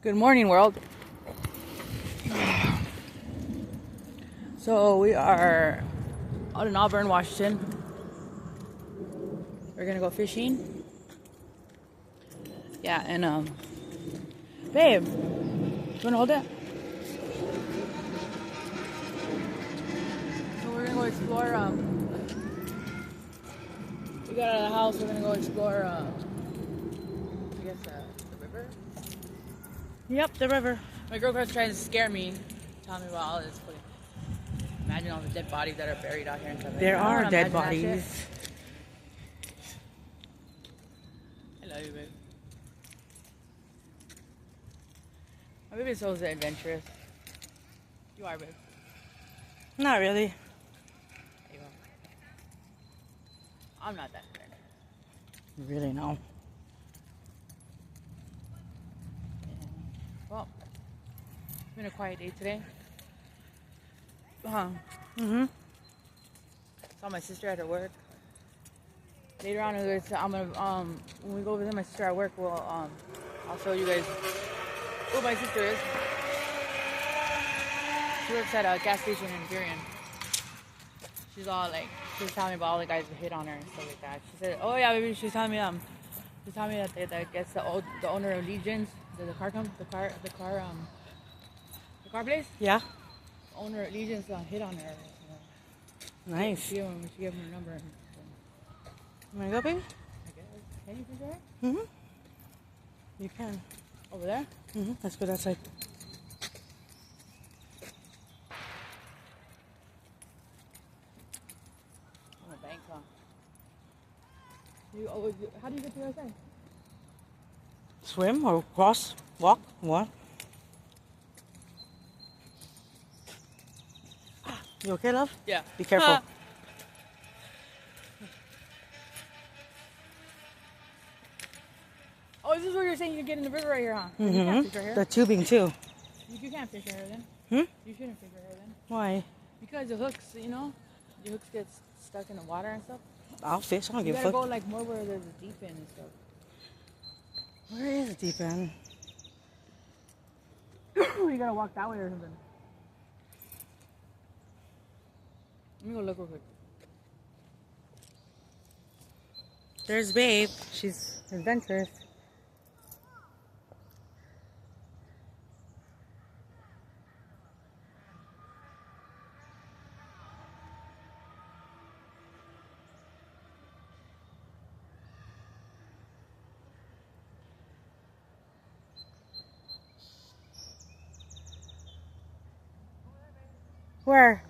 Good morning, world. So we are out in Auburn, Washington. We're gonna go fishing. Yeah, and babe, you wanna hold it? So we're gonna go explore. We got out of the house. We're gonna go explore. I guess the river. Yep, the river. My girlfriend's trying to scare me, telling me about all this. Imagine all the dead bodies that are buried out here and stuff. There I don't are wanna dead imagine that bodies. shit. I love you, babe. My baby's so adventurous. You are, babe. Not really. You are. I'm not that adventurous. Really, no. Well, it's been a quiet day today. Mm-hmm. Saw my sister at her work. Later on, I'm gonna when we go visit my sister at work, I'll show you guys who my sister is. She works at a gas station in Burien. She was telling me about all the guys that hit on her and stuff like that. She said, "Oh yeah, baby." She's telling me that gets the owner of Legion's, the car place. Yeah. Owner of Legion's hit on her. Nice. She gave him her number. And, Wanna go, baby? I guess. Can you fish her? Mm-hmm. You can. Over there? Mm-hmm. Let's go that side. On the bank, huh? How do you get to the other side? Swim or cross? Walk? What? You okay, love? Yeah. Be careful. Oh, this is where you're saying you can get in the river right here, huh? You can't Mm-hmm. fish right here. The tubing, too. You can't fish right here then. Hmm? You shouldn't fish right here then. Why? Because the hooks, the hooks get stuck in the water and stuff. I'll fish. I don't You give a gotta fuck. go like more where there's a deep end and stuff. Where is the deep end? You gotta walk that way or something. Let me go look real quick. There's Babe. She's adventurous. Where?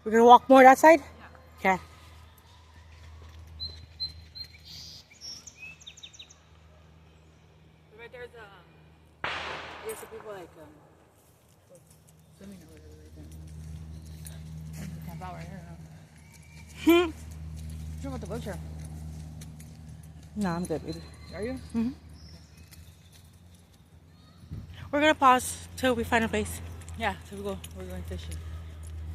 We're gonna walk more that side? Yeah. Okay. Right there's there's some people swimming or whatever right there. There's a camp out right here. What about the butcher? No, I'm good, baby. Are you? Mm-hmm. We're gonna pause till we find a place. Yeah, so we're going fishing.